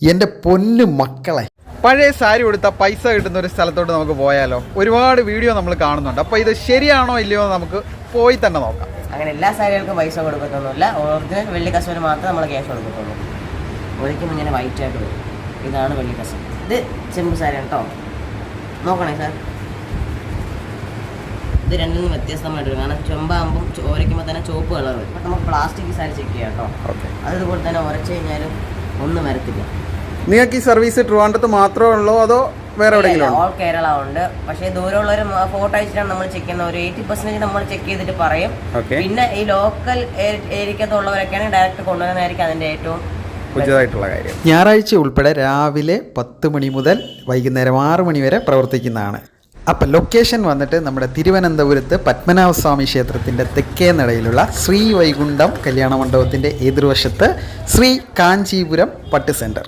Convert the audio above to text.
എൻ്റെ പൊന്നു മക്കളെ, പഴയ സാരി കൊടുത്താൽ പൈസ കിട്ടുന്ന ഒരു സ്ഥലത്തോട്ട് നമുക്ക് പോയാലോ? ഒരുപാട് വീഡിയോ നമ്മൾ കാണുന്നുണ്ട്. അപ്പോൾ ഇത് ശരിയാണോ ഇല്ലയോ എന്ന് നമുക്ക് പോയി തന്നെ നോക്കാം. അങ്ങനെ എല്ലാ സാരികൾക്കും പൈസ കൊടുക്കത്തൊന്നുമില്ല. ഒറിജിനൽ വെള്ളി കസവിന് മാത്രമേ നമ്മൾ ക്യാഷ് കൊടുക്കത്തുള്ളൂ. ഒരിക്കലും ഇങ്ങനെ വൈറ്റ് ആയിട്ട് വരും. ഇതാണ് വെള്ളി കസവ്. ഇത് ചെമ്പ് സാരി കേട്ടോ. നോക്കണേ സാർ, ഇത് രണ്ടിൽ നിന്ന് വ്യത്യസ്തമായിട്ട് വരും. കാരണം ചെമ്പാകുമ്പം ഓരയ്ക്കുമ്പോൾ തന്നെ ചുവപ്പ് കളർ വരും. അപ്പം നമുക്ക് പ്ലാസ്റ്റിക് സാരി ചെക്ക് ചെയ്യാം കേട്ടോ. അതുപോലെ തന്നെ ഉരച്ച് കഴിഞ്ഞാലും ഒന്നും വരത്തില്ല. നിങ്ങൾക്ക് ഈ സർവീസ് ട്രിവാൻഡ്രത്ത് മാത്രമേ ഉള്ളൂ അതോ വേറെ എവിടെയെങ്കിലും? ഓൾ കേരള ഉണ്ട്. പക്ഷേ ദൂരമുള്ളവർ ഫോട്ടോ അയച്ചിട്ടാണ് നമ്മൾ ചെക്ക് ചെയ്യുന്നത്. ഒരു 80% നമ്മൾ ചെക്ക് ചെയ്തിട്ട് പറയും. പിന്നെ ഈ ലോക്കൽ ഏരിയക്കത്തുള്ളവരൊക്കെയാണ് ഡയറക്റ്റ് കൊണ്ടുവരുന്നതായിരിക്കും അതിൻ്റെ ഏറ്റവും ഉചിതമായിട്ടുള്ള കാര്യം. ഞായറാഴ്ച ഉൾപ്പെടെ രാവിലെ 10 മണി മുതൽ വൈകുന്നേരം 6 മണി വരെ പ്രവർത്തിക്കുന്നതാണ്. അപ്പം ലൊക്കേഷൻ വന്നിട്ട് നമ്മുടെ തിരുവനന്തപുരത്ത് പത്മനാഭസ്വാമി ക്ഷേത്രത്തിൻ്റെ തെക്കേ നടയിലുള്ള ശ്രീ വൈകുണ്ഠം കല്യാണ മണ്ഡപത്തിൻ്റെ എതിർവശത്ത് ശ്രീ കാഞ്ചീപുരം പട്ട് സെൻറ്റർ.